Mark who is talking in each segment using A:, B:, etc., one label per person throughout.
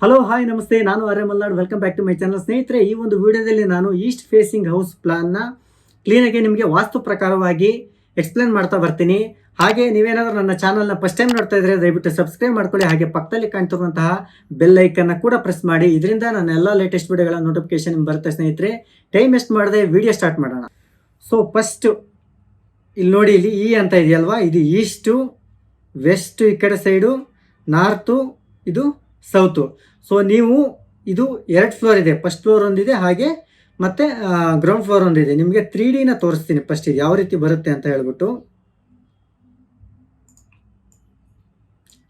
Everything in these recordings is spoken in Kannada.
A: ಹಲೋ ಹಾಯ್ ನಮಸ್ತೆ, ನಾನು Arya Malnad. Welcome back to my channel. ಸ್ನೇಹಿತರೆ, ಈ ಒಂದು ವಿಡಿಯೋದಲ್ಲಿ ನಾನು ಈಸ್ಟ್ ಫೇಸಿಂಗ್ ಹೌಸ್ ಪ್ಲಾನ್ನ ಕ್ಲೀನಾಗಿ ನಿಮಗೆ ವಾಸ್ತು ಪ್ರಕಾರವಾಗಿ ಎಕ್ಸ್ಪ್ಲೇನ್ ಮಾಡ್ತಾ ಬರ್ತೀನಿ. ಹಾಗೆ ನೀವೇನಾದರೂ ನನ್ನ ಚಾನಲ್ನ ಫಸ್ಟ್ ಟೈಮ್ ನೋಡ್ತಾ ಇದ್ರೆ ದಯವಿಟ್ಟು ಸಬ್ಸ್ಕ್ರೈಬ್ ಮಾಡ್ಕೊಳ್ಳಿ. ಹಾಗೆ ಪಕ್ಕದಲ್ಲಿ ಕಾಣ್ತಿರುವಂತಹ ಬೆಲ್ ಐಕನ್ನ ಕೂಡ ಪ್ರೆಸ್ ಮಾಡಿ. ಇದರಿಂದ ನನ್ನ ಎಲ್ಲ ಲೇಟೆಸ್ಟ್ ವಿಡಿಯೋಗಳ ನೋಟಿಫಿಕೇಶನ್ ನಿಮ್ಗೆ ಬರುತ್ತೆ. ಸ್ನೇಹಿತರೆ, ಟೈಮ್ ವೇಸ್ಟ್ ಮಾಡದೆ ವಿಡಿಯೋ ಸ್ಟಾರ್ಟ್ ಮಾಡೋಣ. ಸೊ ಫಸ್ಟ್ ಇಲ್ಲಿ ನೋಡಿ, ಇಲ್ಲಿ ಈ ಅಂತ ಇದೆಯಲ್ವಾ, ಇದು ಈಸ್ಟು, ವೆಸ್ಟ್ ಈ ಕಡೆ ಸೈಡು, ನಾರ್ತು, ಇದು ಸೌತು. ಸೊ ನೀವು ಇದು 2 ಫ್ಲೋರ್ ಇದೆ. ಫಸ್ಟ್ ಫ್ಲೋರ್ ಒಂದಿದೆ, ಹಾಗೆ ಮತ್ತು ಗ್ರೌಂಡ್ ಫ್ಲೋರ್ ಒಂದಿದೆ. ನಿಮಗೆ 3Dನ ತೋರಿಸ್ತೀನಿ ಫಸ್ಟ್, ಇದು ಯಾವ ರೀತಿ ಬರುತ್ತೆ ಅಂತ ಹೇಳ್ಬಿಟ್ಟು.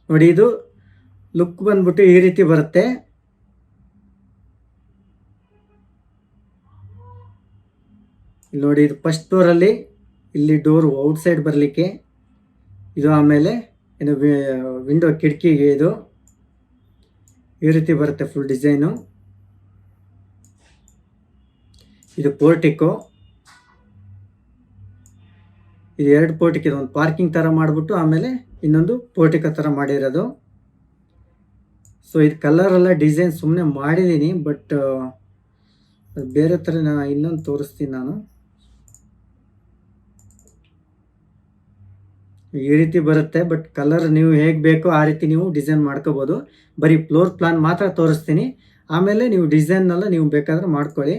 A: ನೋಡಿ, ಇದು ಲುಕ್ ಬಂದ್ಬಿಟ್ಟು ಈ ರೀತಿ ಬರುತ್ತೆ. ನೋಡಿ, ಇದು ಫಸ್ಟ್ ಫ್ಲೋರಲ್ಲಿ ಇಲ್ಲಿ ಡೋರು ಔಟ್ಸೈಡ್ ಬರಲಿಕ್ಕೆ ಇದು, ಆಮೇಲೆ ಏನು ವಿಂಡೋ ಕಿಟಕಿಗೆ ಇದು ಈ ರೀತಿ ಬರುತ್ತೆ ಫುಲ್ ಡಿಸೈನು. ಇದು ಪೋರ್ಟಿಕೋ, ಇದು 2 ಪೋರ್ಟಿಕ್ ಇದೆ. ಒಂದು ಪಾರ್ಕಿಂಗ್ ಥರ ಮಾಡಿಬಿಟ್ಟು ಆಮೇಲೆ ಇನ್ನೊಂದು ಪೋರ್ಟಿಕೋ ಥರ ಮಾಡಿರೋದು. ಸೊ ಇದು ಕಲರೆಲ್ಲ ಡಿಸೈನ್ ಸುಮ್ಮನೆ ಮಾಡಿದ್ದೀನಿ, ಬಟ್ ಬೇರೆ ಥರ ಇನ್ನೊಂದು ತೋರಿಸ್ತೀನಿ ನಾನು. ಈ ರೀತಿ ಬರುತ್ತೆ, ಬಟ್ ಕಲರ್ ನೀವು ಹೇಗೆ ಬೇಕೋ ಆ ರೀತಿ ನೀವು ಡಿಸೈನ್ ಮಾಡ್ಕೋಬೋದು. ಬರೀ ಫ್ಲೋರ್ ಪ್ಲಾನ್ ಮಾತ್ರ ತೋರಿಸ್ತೀನಿ, ಆಮೇಲೆ ನೀವು ಡಿಸೈನ್ನೆಲ್ಲ ನೀವು ಬೇಕಾದ್ರೆ ಮಾಡ್ಕೊಳ್ಳಿ.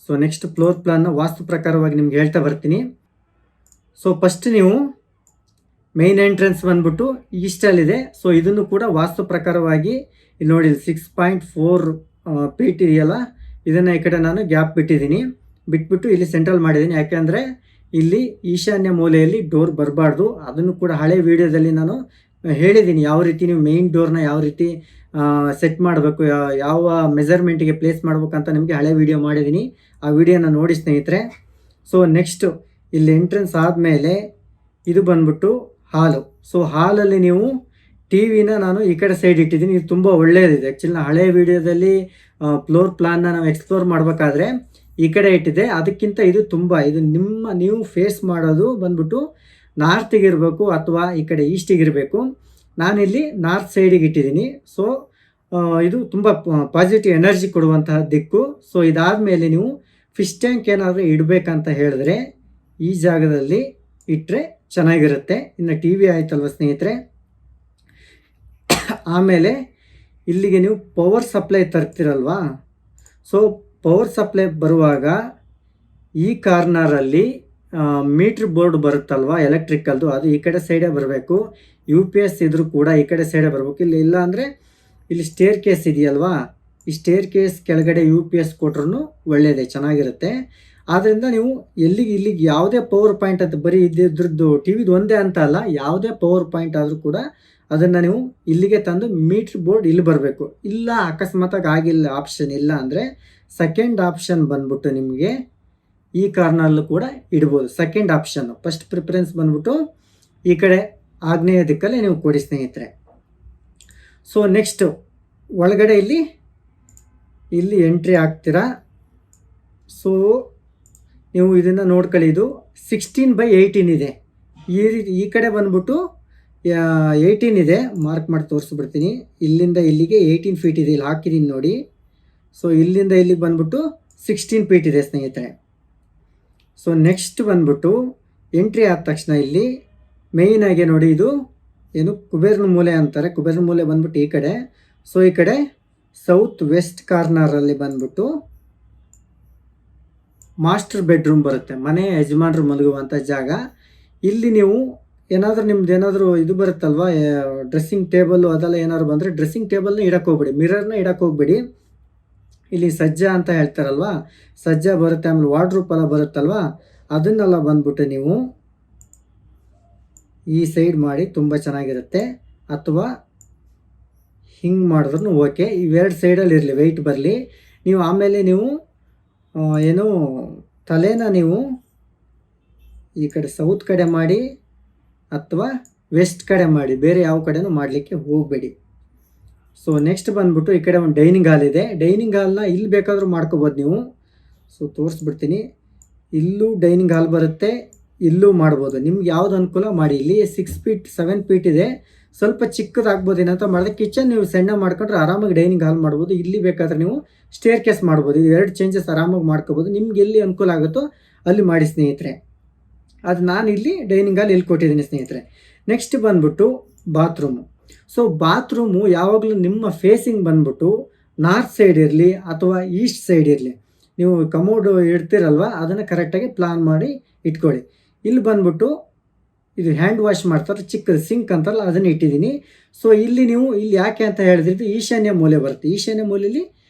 A: ಸೊ ನೆಕ್ಸ್ಟ್ ಫ್ಲೋರ್ ಪ್ಲಾನ್ನ ವಾಸ್ತು ಪ್ರಕಾರವಾಗಿ ನಿಮ್ಗೆ ಹೇಳ್ತಾ ಬರ್ತೀನಿ. ಸೊ ಫಸ್ಟ್ ನೀವು ಮೇನ್ ಎಂಟ್ರೆನ್ಸ್ ಬಂದ್ಬಿಟ್ಟು ಈಸ್ಟಲ್ಲಿದೆ. ಸೊ ಇದನ್ನು ಕೂಡ ವಾಸ್ತು ಪ್ರಕಾರವಾಗಿ ಇಲ್ಲಿ ನೋಡಿ, 6.4 ಫೀಟ್ ಇದೆಯಲ್ಲ, ಇದನ್ನು ಈ ಕಡೆ ನಾನು ಗ್ಯಾಪ್ ಬಿಟ್ಬಿಟ್ಟು ಇಲ್ಲಿ ಸೆಂಟ್ರಲ್ ಮಾಡಿದ್ದೀನಿ. ಯಾಕೆಂದರೆ ಇಲ್ಲಿ ಈಶಾನ್ಯ ಮೂಲೆಯಲ್ಲಿ ಡೋರ್ ಬರಬಾರ್ದು. ಅದನ್ನು ಕೂಡ ಹಳೆ ವಿಡಿಯೋದಲ್ಲಿ ನಾನು ಹೇಳಿದ್ದೀನಿ, ಯಾವ ರೀತಿ ನೀವು ಮೇಯ್ನ್ ಡೋರ್ನ ಯಾವ ರೀತಿ ಸೆಟ್ ಮಾಡಬೇಕು, ಯಾವ ಮೆಜರ್ಮೆಂಟಿಗೆ ಪ್ಲೇಸ್ ಮಾಡ್ಬೇಕಂತ ನಿಮಗೆ ಹಳೆ ವಿಡಿಯೋ ಮಾಡಿದ್ದೀನಿ. ಆ ವಿಡಿಯೋನ ನೋಡಿ ಸ್ನೇಹಿತರೆ. ಸೊ ನೆಕ್ಸ್ಟು ಇಲ್ಲಿ ಎಂಟ್ರೆನ್ಸ್ ಆದಮೇಲೆ ಇದು ಬಂದ್ಬಿಟ್ಟು ಹಾಲು. ಸೊ ಹಾಲಲ್ಲಿ ನೀವು ಟಿ ವಿನ ನಾನು ಈ ಕಡೆ ಸೈಡ್ ಇಟ್ಟಿದ್ದೀನಿ. ಇದು ತುಂಬ ಒಳ್ಳೆಯದಿದೆ. ಆ್ಯಕ್ಚುಲಿ ನಾನು ಹಳೆ ವಿಡಿಯೋದಲ್ಲಿ ಫ್ಲೋರ್ ಪ್ಲಾನ್ನ ನಾವು ಎಕ್ಸ್ಪ್ಲೋರ್ ಮಾಡಬೇಕಾದ್ರೆ ಈ ಕಡೆ ಇಟ್ಟಿದೆ. ಅದಕ್ಕಿಂತ ಇದು ಇದು ನೀವು ಫೇಸ್ ಮಾಡೋದು ಬಂದ್ಬಿಟ್ಟು ನಾರ್ತಿಗೆ ಇರಬೇಕು ಅಥವಾ ಈ ಕಡೆ ಈಸ್ಟಿಗೆ ಇರಬೇಕು. ನಾನಿಲ್ಲಿ ನಾರ್ತ್ ಸೈಡಿಗೆ ಇಟ್ಟಿದ್ದೀನಿ. ಸೊ ಇದು ತುಂಬ ಪಾಸಿಟಿವ್ ಎನರ್ಜಿ ಕೊಡುವಂತಹ ದಿಕ್ಕು. ಸೊ ಇದಾದಮೇಲೆ ನೀವು ಫಿಶ್ ಟ್ಯಾಂಕ್ ಏನಾದರೂ ಇಡಬೇಕಂತ ಹೇಳಿದ್ರೆ ಈ ಜಾಗದಲ್ಲಿ ಇಟ್ಟರೆ ಚೆನ್ನಾಗಿರುತ್ತೆ. ಇನ್ನು ಟಿ ವಿ ಆಯ್ತಲ್ವ ಸ್ನೇಹಿತರೆ. ಆಮೇಲೆ ಇಲ್ಲಿಗೆ ನೀವು ಪವರ್ ಸಪ್ಲೈ ತರ್ತಿರಲ್ವಾ, ಸೊ ಪವರ್ ಸಪ್ಲೈ ಬರುವಾಗ ಈ ಕಾರ್ನರಲ್ಲಿ ಮೀಟ್ರ್ ಬೋರ್ಡ್ ಬರುತ್ತಲ್ವ ಎಲೆಕ್ಟ್ರಿಕಲ್ದು, ಅದು ಈ ಕಡೆ ಸೈಡೇ ಬರಬೇಕು. UPS ಇದ್ರೂ ಕೂಡ ಈ ಕಡೆ ಸೈಡೇ ಬರಬೇಕು. ಇಲ್ಲಿ ಇಲ್ಲ ಅಂದರೆ ಇಲ್ಲಿ ಸ್ಟೇರ್ ಕೇಸ್ ಇದೆಯಲ್ವಾ, ಈ ಸ್ಟೇರ್ ಕೇಸ್ ಕೆಳಗಡೆ UPS ಕೊಟ್ರೂ ಒಳ್ಳೆಯದೇ, ಚೆನ್ನಾಗಿರುತ್ತೆ. ಆದ್ದರಿಂದ ನೀವು ಇಲ್ಲಿಗೆ ಯಾವುದೇ ಪವರ್ ಪಾಯಿಂಟ್ ಅಂತ ಬರೀ ಇದ್ರದ್ದು ಟಿ ವಿದು ಒಂದೇ ಅಂತ ಅಲ್ಲ, ಯಾವುದೇ ಪವರ್ ಪಾಯಿಂಟ್ ಆದರೂ ಕೂಡ ಅದನ್ನು ನೀವು ಇಲ್ಲಿಗೆ ತಂದು ಮೀಟ್ರ್ ಬೋರ್ಡ್ ಇಲ್ಲಿ ಬರಬೇಕು. ಇಲ್ಲ ಅಕಸ್ಮಾತಾಗಿ ಆಗಿಲ್ಲ, ಆಪ್ಷನ್ ಇಲ್ಲ ಅಂದರೆ ಸೆಕೆಂಡ್ ಆಪ್ಷನ್ ಬಂದ್ಬಿಟ್ಟು ನಿಮಗೆ ಈ ಕಾರ್ನಲ್ಲೂ ಕೂಡ ಇಡ್ಬೋದು. ಸೆಕೆಂಡ್ ಆಪ್ಷನ್ನು, ಫಸ್ಟ್ ಪ್ರಿಫರೆನ್ಸ್ ಬಂದ್ಬಿಟ್ಟು ಈ ಕಡೆ ಆಗ್ನೇಯ ದಿಕ್ಕಲ್ಲಿ ನೀವು ಕೊಡಿ ಸ್ನೇಹಿತರೆ. ಸೊ ನೆಕ್ಸ್ಟು ಒಳಗಡೆ ಇಲ್ಲಿ ಎಂಟ್ರಿ ಆಗ್ತೀರಾ. ಸೊ ನೀವು ಇದನ್ನು ನೋಡ್ಕೊಳ್ಳಿ, ಇದು 16/18 ಇದೆ. ಈ ಕಡೆ ಬಂದ್ಬಿಟ್ಟು 18 ಇದೆ. ಮಾರ್ಕ್ ಮಾಡಿ ತೋರಿಸ್ಬಿಡ್ತೀನಿ. ಇಲ್ಲಿಂದ ಇಲ್ಲಿಗೆ 18 ಫೀಟ್ ಇದೆ, ಇಲ್ಲಿ ಹಾಕಿದ್ದೀನಿ ನೋಡಿ. ಸೊ ಇಲ್ಲಿಂದ ಇಲ್ಲಿಗೆ ಬಂದ್ಬಿಟ್ಟು 16 ಫೀಟ್ ಇದೆ ಸ್ನೇಹಿತರೆ. ಸೊ ನೆಕ್ಸ್ಟ್ ಬಂದ್ಬಿಟ್ಟು ಎಂಟ್ರಿ ಆದ ತಕ್ಷಣ ಇಲ್ಲಿ ಮೇಯ್ನಾಗಿ ನೋಡಿ, ಇದು ಏನು ಕುಬೇರನ ಮೂಲೆ ಅಂತಾರೆ. ಕುಬೇರನ ಮೂಲೆ ಬಂದ್ಬಿಟ್ಟು ಈ ಕಡೆ. ಸೊ ಈ ಕಡೆ ಸೌತ್ ವೆಸ್ಟ್ ಕಾರ್ನರಲ್ಲಿ ಬಂದ್ಬಿಟ್ಟು ಮಾಸ್ಟರ್ ಬೆಡ್ರೂಮ್ ಬರುತ್ತೆ, ಮನೆ ಯಜಮಾನರು ಮಲಗುವಂಥ ಜಾಗ. ಇಲ್ಲಿ ನೀವು ನಿಮ್ದು ಇದು ಬರುತ್ತಲ್ವ, ಡ್ರೆಸ್ಸಿಂಗ್ ಟೇಬಲ್ಲು ಅದೆಲ್ಲ ಏನಾದ್ರು ಬಂದರೆ ಡ್ರೆಸ್ಸಿಂಗ್ ಟೇಬಲ್ನ ಇಡಕ್ಕೆ ಹೋಗ್ಬೇಡಿ, ಮಿರರ್ನ ಇಡಕ್ಕೆ ಹೋಗ್ಬೇಡಿ. ಇಲ್ಲಿ ಸಜ್ಜ ಅಂತ ಹೇಳ್ತಾರಲ್ವ, ಸಜ್ಜ ಬರುತ್ತೆ. ಆಮೇಲೆ ವಾರ್ಡ್ರೂಪ್ ಎಲ್ಲ ಬರುತ್ತಲ್ವ, ಅದನ್ನೆಲ್ಲ ಬಂದ್ಬಿಟ್ಟು ನೀವು ಈ ಸೈಡ್ ಮಾಡಿ ತುಂಬ ಚೆನ್ನಾಗಿರುತ್ತೆ. ಅಥವಾ ಹಿಂಗೆ ಮಾಡಿದ್ರೂ ಓಕೆ. ಇವೆರಡು ಸೈಡಲ್ಲಿ ಇರಲಿ, ವೆಯ್ಟ್ ಬರಲಿ. ನೀವು ಆಮೇಲೆ ನೀವು ತಲೆನ ನೀವು ಈ ಕಡೆ ಸೌತ್ ಕಡೆ ಮಾಡಿ ಅಥವಾ ವೆಸ್ಟ್ ಕಡೆ ಮಾಡಿ, ಬೇರೆ ಯಾವ ಕಡೆನೂ ಮಾಡಲಿಕ್ಕೆ ಹೋಗಬೇಡಿ. ಸೊ ನೆಕ್ಸ್ಟ್ ಬಂದ್ಬಿಟ್ಟು ಈ ಕಡೆ ಒಂದು ಡೈನಿಂಗ್ ಹಾಲ್ ಇದೆ. ಡೈನಿಂಗ್ ಹಾಲ್ನ ಇಲ್ಲಿ ಬೇಕಾದರೂ ಮಾಡ್ಕೋಬೋದು ನೀವು. ಸೊ ತೋರಿಸ್ಬಿಡ್ತೀನಿ. ಇಲ್ಲೂ ಡೈನಿಂಗ್ ಹಾಲ್ ಬರುತ್ತೆ, ಇಲ್ಲೂ ಮಾಡ್ಬೋದು. ನಿಮ್ಗೆ ಯಾವ್ದು ಅನುಕೂಲ ಮಾಡಿ. ಇಲ್ಲಿ 6 ಫೀಟ್ 7 ಫೀಟ್ ಇದೆ. ಸ್ವಲ್ಪ ಚಿಕ್ಕದಾಗ್ಬೋದು ಏನಂತ ಮಾಡಿದ್ರೆ ಕಿಚನ್ ನೀವು ಸಣ್ಣ ಮಾಡ್ಕೊಂಡ್ರೆ ಆರಾಮಾಗಿ ಡೈನಿಂಗ್ ಹಾಲ್ ಮಾಡ್ಬೋದು. ಇಲ್ಲಿ ಬೇಕಾದ್ರೆ ನೀವು ಸ್ಟೇರ್ ಕೇಸ್ ಮಾಡ್ಬೋದು. ಇದು 2 ಚೇಂಜಸ್ ಆರಾಮಾಗಿ ಮಾಡ್ಕೋಬೋದು. ನಿಮ್ಗೆ ಎಲ್ಲಿ ಅನುಕೂಲ ಆಗುತ್ತೋ ಅಲ್ಲಿ ಮಾಡಿ ಸ್ನೇಹಿತರೆ. ಅದು ನಾನು ಇಲ್ಲಿ ಡೈನಿಂಗ್ ಹಾಲ್ ಇಲ್ಲಿ ಕೊಟ್ಟಿದ್ದೀನಿ ಸ್ನೇಹಿತರೆ. ನೆಕ್ಸ್ಟ್ ಬಂದ್ಬಿಟ್ಟು ಬಾತ್ರೂಮು. ಸೊ ಬಾತ್ರೂಮು ಯಾವಾಗಲೂ ನಿಮ್ಮ ಫೇಸಿಂಗ್ ಬಂದ್ಬಿಟ್ಟು ನಾರ್ತ್ ಸೈಡ್ ಇರಲಿ ಅಥವಾ ಈಸ್ಟ್ ಸೈಡ್ ಇರಲಿ. ನೀವು ಕಮೋಡ್ ಇಡ್ತೀರಲ್ವ ಅದನ್ನು ಕರೆಕ್ಟಾಗಿ ಪ್ಲಾನ್ ಮಾಡಿ ಇಟ್ಕೊಳ್ಳಿ. ಇಲ್ಲಿ ಬಂದ್ಬಿಟ್ಟು ಇದು ಹ್ಯಾಂಡ್ ವಾಶ್ ಮಾಡ್ತಾರೆ ಚಿಕ್ಕದು ಸಿಂಕ್ ಅಂತಾರಲ್ಲ ಅದನ್ನು ಇಟ್ಟಿದ್ದೀನಿ. ಸೊ ಇಲ್ಲಿ ನೀವು ಇಲ್ಲಿ ಯಾಕೆ ಅಂತ ಹೇಳಿದ್ರೆ ಈಶಾನ್ಯ ಮೂಲೆ ಬರುತ್ತೆ. ಈಶಾನ್ಯ ಮೂಲೆಯಲ್ಲಿ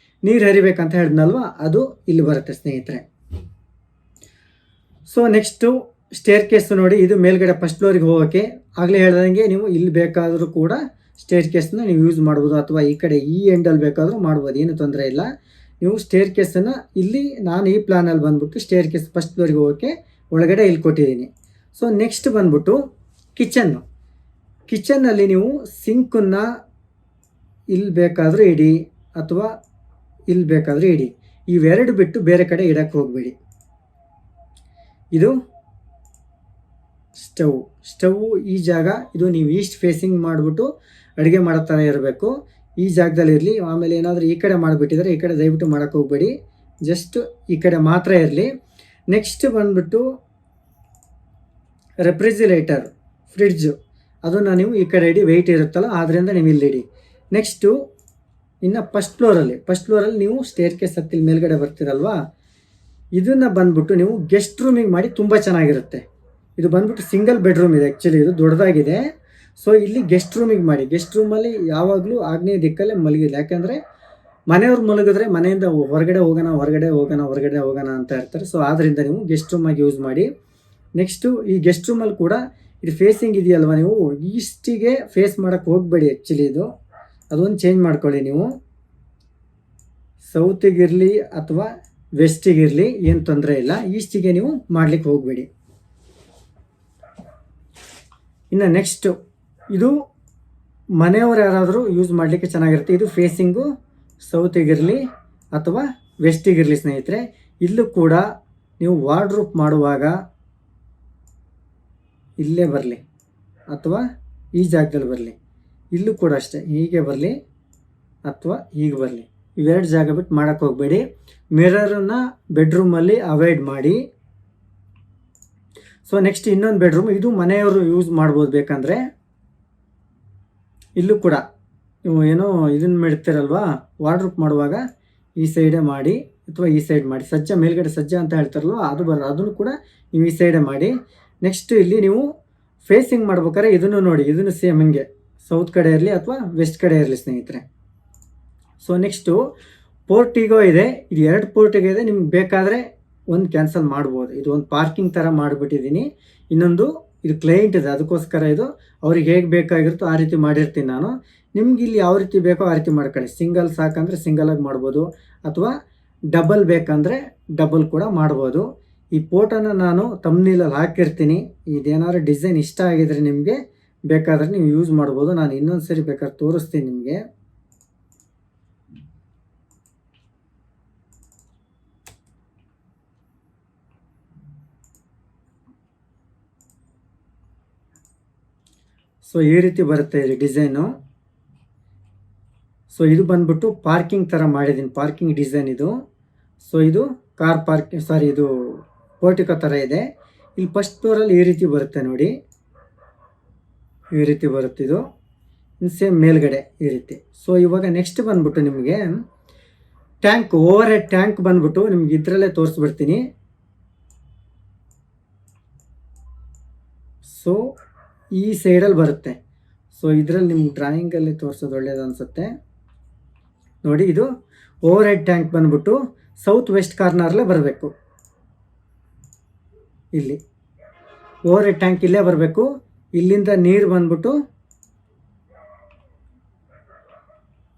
A: ನೀರು ಹರಿಬೇಕಂತ ಹೇಳಿದ್ನಲ್ವ ಅದು ಇಲ್ಲಿ ಬರುತ್ತೆ ಸ್ನೇಹಿತರೆ. ಸೊ ನೆಕ್ಸ್ಟು ಸ್ಟೇರ್ ಕೇಸ್ ನೋಡಿ, ಇದು ಮೇಲ್ಗಡೆ ಫಸ್ಟ್ ಫ್ಲೋರಿಗೆ ಹೋಗೋಕ್ಕೆ. ಆಗಲೇ ಹೇಳ್ದಂಗೆ ನೀವು ಇಲ್ಲಿ ಬೇಕಾದರೂ ಕೂಡ ಸ್ಟೇರ್ ಕೇಸನ್ನ ನೀವು ಯೂಸ್ ಮಾಡ್ಬೋದು, ಅಥವಾ ಈ ಕಡೆ ಈ ಎಂಡಲ್ಲಿ ಬೇಕಾದರೂ ಮಾಡ್ಬೋದು, ಏನು ತೊಂದರೆ ಇಲ್ಲ. ನೀವು ಸ್ಟೇರ್ ಕೇಸನ್ನು ಇಲ್ಲಿ ನಾನು ಈ ಪ್ಲಾನಲ್ಲಿ ಬಂದ್ಬಿಟ್ಟು ಸ್ಟೇರ್ ಕೇಸ್ ಫಸ್ಟ್ ಫ್ಲೋರಿಗೆ ಹೋಗೋಕ್ಕೆ ಒಳಗಡೆ ಇಲ್ಲಿ ಕೊಟ್ಟಿದ್ದೀನಿ. ಸೊ ನೆಕ್ಸ್ಟ್ ಬಂದ್ಬಿಟ್ಟು ಕಿಚನ್ನಲ್ಲಿ ನೀವು ಸಿಂಕನ್ನು ಇಲ್ಲಿ ಬೇಕಾದರೂ ಇಡಿ ಅಥವಾ ಇಲ್ಲಿ ಬೇಕಾದರೂ ಇಡಿ. ಇವೆರಡು ಬಿಟ್ಟು ಬೇರೆ ಕಡೆ ಇಡಕ್ಕೆ ಹೋಗಬೇಡಿ. ಇದು ಸ್ಟವ್ ಈ ಜಾಗ, ಇದು ನೀವು ಈಸ್ಟ್ ಫೇಸಿಂಗ್ ಮಾಡಿಬಿಟ್ಟು ಅಡುಗೆ ಮಾಡೋ ಥರ ಇರಬೇಕು. ಈ ಜಾಗದಲ್ಲಿ ಇರಲಿ. ಆಮೇಲೆ ಏನಾದರೂ ಈ ಕಡೆ ಮಾಡಿಬಿಟ್ಟಿದ್ರೆ ಈ ಕಡೆ ದಯವಿಟ್ಟು ಮಾಡೋಕ್ಕೆ ಹೋಗಬೇಡಿ, ಜಸ್ಟ್ ಈ ಕಡೆ ಮಾತ್ರ ಇರಲಿ. ನೆಕ್ಸ್ಟ್ ಬಂದ್ಬಿಟ್ಟು ರೆಫ್ರಿಜಿರೇಟರ್, ಫ್ರಿಡ್ಜು, ಅದನ್ನು ನೀವು ಈ ಕಡೆ ಇಡಿ, ವೆಯ್ಟ್ ಇರುತ್ತಲ್ಲ ಆದ್ದರಿಂದ ನೀವು ಇಲ್ಲಿ ಇಡಿ. ನೆಕ್ಸ್ಟು ಇನ್ನು ಫಸ್ಟ್ ಫ್ಲೋರಲ್ಲಿ ನೀವು ಸ್ಟೇರ್ ಕೇಸ್ ಹತ್ತಿಲ್ ಮೇಲ್ಗಡೆ ಬರ್ತೀರಲ್ವಾ, ಇದನ್ನು ಬಂದ್ಬಿಟ್ಟು ನೀವು ಗೆಸ್ಟ್ ರೂಮಿಗೆ ಮಾಡಿ ತುಂಬ ಚೆನ್ನಾಗಿರುತ್ತೆ. ಇದು ಬಂದ್ಬಿಟ್ಟು ಸಿಂಗಲ್ ಬೆಡ್ರೂಮ್ ಇದೆ, ಆ್ಯಕ್ಚುಲಿ ಇದು ದೊಡ್ಡದಾಗಿದೆ. ಸೊ ಇಲ್ಲಿ ಗೆಸ್ಟ್ ರೂಮಿಗೆ ಮಾಡಿ. ಗೆಸ್ಟ್ ರೂಮಲ್ಲಿ ಯಾವಾಗಲೂ ಆಗ್ನೇಯ ದಿಕ್ಕಲ್ಲೇ ಮಲಗಿಲ್ಲ, ಯಾಕೆಂದರೆ ಮನೆಯವ್ರು ಮಲಗಿದ್ರೆ ಮನೆಯಿಂದ ಹೊರಗಡೆ ಹೋಗೋಣ ಅಂತ ಇರ್ತಾರೆ. ಸೊ ಆದ್ದರಿಂದ ನೀವು ಗೆಸ್ಟ್ ರೂಮಾಗಿ ಯೂಸ್ ಮಾಡಿ. ನೆಕ್ಸ್ಟು ಈ ಗೆಸ್ಟ್ ರೂಮಲ್ಲಿ ಕೂಡ ಇದು ಫೇಸಿಂಗ್ ಇದೆಯಲ್ವ, ನೀವು ಈಸ್ಟಿಗೆ ಫೇಸ್ ಮಾಡೋಕ್ಕೆ ಹೋಗಬೇಡಿ. ಆ್ಯಕ್ಚುಲಿ ಅದೊಂದು ಚೇಂಜ್ ಮಾಡ್ಕೊಳ್ಳಿ. ನೀವು ಸೌತಿಗಿರಲಿ ಅಥವಾ ವೆಸ್ಟಿಗಿರಲಿ ಏನು ತೊಂದರೆ ಇಲ್ಲ, ಈಸ್ಟಿಗೆ ನೀವು ಮಾಡಲಿಕ್ಕೆ ಹೋಗಬೇಡಿ. ಇನ್ನು ನೆಕ್ಸ್ಟು ಇದು ಮನೆಯವರು ಯಾರಾದರೂ ಯೂಸ್ ಮಾಡಲಿಕ್ಕೆ ಚೆನ್ನಾಗಿರುತ್ತೆ. ಇದು ಫೇಸಿಂಗು ಸೌತಿಗಿರಲಿ ಅಥವಾ ವೆಸ್ಟಿಗಿರಲಿ ಸ್ನೇಹಿತರೆ. ಇಲ್ಲೂ ಕೂಡ ನೀವು ವಾರ್ಡ್ರೂಪ್ ಮಾಡುವಾಗ ಇಲ್ಲೇ ಬರಲಿ ಅಥವಾ ಈ ಜಾಗದಲ್ಲಿ ಬರಲಿ. ಇಲ್ಲೂ ಕೂಡ ಅಷ್ಟೇ, ಹೀಗೆ ಬರಲಿ ಅಥವಾ ಹೀಗೆ ಬರಲಿ. ಇವೆರಡು ಜಾಗ ಬಿಟ್ಟು ಮಾಡೋಕ್ಕೆ ಹೋಗಬೇಡಿ. ಮಿರರನ್ನು ಬೆಡ್ರೂಮಲ್ಲಿ ಅವಾಯ್ಡ್ ಮಾಡಿ. ಸೊ ನೆಕ್ಸ್ಟ್ ಇನ್ನೊಂದು ಬೆಡ್ರೂಮ್, ಇದು ಮನೆಯವರು ಯೂಸ್ ಮಾಡ್ಬೋದು ಬೇಕಂದರೆ. ಇಲ್ಲೂ ಕೂಡ ನೀವು ಏನೋ ಇದನ್ನು ಮಾಡ್ತೀರಲ್ವ, ವಾರ್ಡ್ರೂಪ್ ಮಾಡುವಾಗ ಈ ಸೈಡೇ ಮಾಡಿ ಅಥವಾ ಈ ಸೈಡ್ ಮಾಡಿ. ಮೇಲ್ಗಡೆ ಸಜ್ಜ ಅಂತ ಹೇಳ್ತಾರಲ್ವ ಅದನ್ನು ಕೂಡ ನೀವು ಈ ಸೈಡೇ ಮಾಡಿ. ನೆಕ್ಸ್ಟ್ ಇಲ್ಲಿ ನೀವು ಫೇಸಿಂಗ್ ಮಾಡ್ಬೇಕಾದ್ರೆ ಇದನ್ನು ನೋಡಿ, ಇದನ್ನು ಸೇಮ್ ಹಿಂಗೆ ಸೌತ್ ಕಡೆ ಇರಲಿ ಅಥವಾ ವೆಸ್ಟ್ ಕಡೆ ಇರಲಿ ಸ್ನೇಹಿತರೆ. ಸೊ ನೆಕ್ಸ್ಟು ಪೋರ್ಟಿಗೋ ಇದೆ, ಇದು 2 ಪೋರ್ಟಿಗೋ ಇದೆ. ನಿಮ್ಗೆ ಬೇಕಾದರೆ ಒಂದು ಕ್ಯಾನ್ಸಲ್ ಮಾಡ್ಬೋದು. ಇದು ಒಂದು ಪಾರ್ಕಿಂಗ್ ಥರ ಮಾಡಿಬಿಟ್ಟಿದ್ದೀನಿ. ಇನ್ನೊಂದು ಇದು ಕ್ಲೈಂಟ್ ಇದೆ, ಅದಕ್ಕೋಸ್ಕರ ಇದು ಅವ್ರಿಗೆ ಹೇಗೆ ಬೇಕಾಗಿರುತ್ತೋ ಆ ರೀತಿ ಮಾಡಿರ್ತೀನಿ ನಾನು. ನಿಮ್ಗೆ ಇಲ್ಲಿ ಯಾವ ರೀತಿ ಬೇಕೋ ಆ ರೀತಿ ಮಾಡ್ಕೊಳ್ಳಿ. ಸಿಂಗಲ್ ಸಾಕಂದರೆ ಸಿಂಗಲಾಗಿ ಮಾಡ್ಬೋದು, ಅಥವಾ ಡಬಲ್ ಬೇಕಂದರೆ ಡಬಲ್ ಕೂಡ ಮಾಡ್ಬೋದು. ಈ ಫೋಟೋನ ನಾನು ತಮ್ನೇಲಲ್ಲಿ ಹಾಕಿರ್ತೀನಿ. ಇದೇನಾದ್ರು ಡಿಸೈನ್ ಇಷ್ಟ ಆಗಿದರೆ ನಿಮಗೆ ಬೇಕಾದರೆ ನೀವು ಯೂಸ್ ಮಾಡ್ಬೋದು. ನಾನು ಇನ್ನೊಂದು ಸರಿ ಬೇಕಾದ್ರೆ ತೋರಿಸ್ತೀನಿ ನಿಮಗೆ. ಸೊ ಈ ರೀತಿ ಬರುತ್ತೆ ಇದು ಡಿಸೈನು. ಸೊ ಇದು ಬಂದ್ಬಿಟ್ಟು ಪಾರ್ಕಿಂಗ್ ಥರ ಮಾಡಿದ್ದೀನಿ, ಪಾರ್ಕಿಂಗ್ ಡಿಸೈನ್ ಇದು. ಸೊ ಇದು ಕಾರ್ ಪಾರ್ಕಿಂಗ್, ಇದು ಪೋರ್ಟಿಕೋ ಥರ ಇದೆ. ಇಲ್ಲಿ ಫಸ್ಟ್ ಫ್ಲೋರಲ್ಲಿ ಈ ರೀತಿ ಬರುತ್ತೆ ನೋಡಿ, ಈ ರೀತಿ ಬರುತ್ತೆ ಇದು. ಸೇಮ್ ಮೇಲ್ಗಡೆ ಈ ರೀತಿ. ಸೊ ಇವಾಗ ನೆಕ್ಸ್ಟ್ ಬಂದ್ಬಿಟ್ಟು ನಿಮಗೆ ಟ್ಯಾಂಕ್, ಓವರ್ ಹೆಡ್ ಟ್ಯಾಂಕ್ ಬಂದ್ಬಿಟ್ಟು ನಿಮ್ಗೆ ಇದರಲ್ಲೇ ತೋರಿಸ್ಬಿಡ್ತೀನಿ. ಸೊ ಈ ಸೈಡಲ್ಲಿ ಬರುತ್ತೆ. ಸೊ ಇದರಲ್ಲಿ ನಿಮ್ಗೆ ಡ್ರಾಯಿಂಗಲ್ಲಿ ತೋರಿಸೋದು ಒಳ್ಳೇದು ಅನಿಸುತ್ತೆ ನೋಡಿ. ಇದು ಓವರ್ ಹೆಡ್ ಟ್ಯಾಂಕ್ ಬಂದ್ಬಿಟ್ಟು ಸೌತ್ ವೆಸ್ಟ್ ಕಾರ್ನರ್ಲೇ ಬರಬೇಕು. ಇಲ್ಲಿ ಓವರ್ ಹೆಡ್ ಟ್ಯಾಂಕ್ ಇಲ್ಲೇ ಬರಬೇಕು. ಇಲ್ಲಿಂದ ನೀರು ಬಂದ್ಬಿಟ್ಟು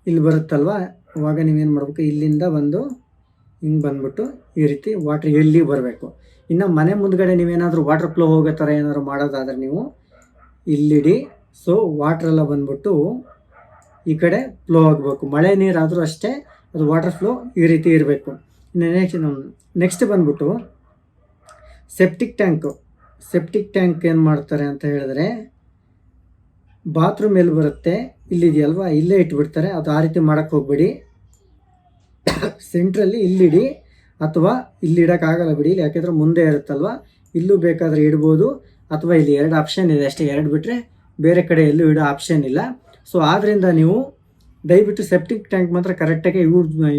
A: ಇಲ್ಲಿ ಬರುತ್ತಲ್ವ, ಅವಾಗ ನೀವೇನು ಮಾಡಬೇಕು, ಇಲ್ಲಿಂದ ಬಂದು ಹಿಂಗೆ ಬಂದ್ಬಿಟ್ಟು ಈ ರೀತಿ ವಾಟ್ರ್ ಇಲ್ಲಿ ಬರಬೇಕು. ಇನ್ನು ಮನೆ ಮುಂದ್ಗಡೆ ನೀವೇನಾದರೂ ವಾಟರ್ ಫ್ಲೋ ಹೋಗೋ ಥರ ಏನಾದ್ರು ಮಾಡೋದಾದರೆ ನೀವು ಇಲ್ಲಿಡಿ. ಸೊ ವಾಟ್ರೆಲ್ಲ ಬಂದ್ಬಿಟ್ಟು ಈ ಕಡೆ ಫ್ಲೋ ಆಗಬೇಕು. ಮಳೆ ನೀರಾದರೂ ಅಷ್ಟೇ, ಅದು ವಾಟರ್ ಫ್ಲೋ ಈ ರೀತಿ ಇರಬೇಕು. ನೆಕ್ಸ್ಟ್ ಬಂದ್ಬಿಟ್ಟು ಸೆಪ್ಟಿಕ್ ಟ್ಯಾಂಕ್ ಏನು ಮಾಡ್ತಾರೆ ಅಂತ ಹೇಳಿದ್ರೆ, ಬಾತ್ರೂಮ್ ಎಲ್ಲಿ ಬರುತ್ತೆ ಇಲ್ಲಿದೆಯಲ್ವಾ, ಇಲ್ಲೇ ಇಟ್ಬಿಡ್ತಾರೆ. ಅದು ಆ ರೀತಿ ಮಾಡೋಕ್ಕೆ ಹೋಗ್ಬೇಡಿ. ಸೆಂಟ್ರಲ್ಲಿ ಇಲ್ಲಿಡಿ, ಅಥವಾ ಇಲ್ಲಿ ಇಡೋಕ್ಕಾಗಲ್ಲ ಬಿಡಿ, ಯಾಕೆಂದರೆ ಮುಂದೆ ಇರುತ್ತಲ್ವ, ಇಲ್ಲೂ ಬೇಕಾದರೆ ಇಡ್ಬೋದು. ಅಥವಾ ಇಲ್ಲಿ 2 ಆಪ್ಷನ್ ಇದೆ ಅಷ್ಟೇ, 2 ಬಿಟ್ಟರೆ ಬೇರೆ ಕಡೆ ಎಲ್ಲೂ ಇಡೋ ಆಪ್ಷನ್ ಇಲ್ಲ. ಸೊ ಆದ್ದರಿಂದ ನೀವು ದಯವಿಟ್ಟು ಸೆಪ್ಟಿಕ್ ಟ್ಯಾಂಕ್ ಮಾತ್ರ ಕರೆಕ್ಟಾಗಿ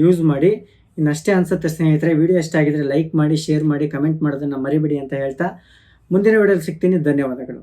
A: ಯೂಸ್ ಮಾಡಿ. ಇನ್ನಷ್ಟೇ ಅನಿಸುತ್ತೆ ಸ್ನೇಹಿತರೆ. ವಿಡಿಯೋ ಇಷ್ಟ ಆಗಿದ್ರೆ ಲೈಕ್ ಮಾಡಿ, ಶೇರ್ ಮಾಡಿ, ಕಮೆಂಟ್ ಮಾಡೋದನ್ನು ಮರಿಬೇಡಿ ಅಂತ ಹೇಳ್ತಾ ಮುಂದಿನ ವಿಡಿಯೋದಲ್ಲಿ ಸಿಗ್ತೀನಿ. ಧನ್ಯವಾದಗಳು.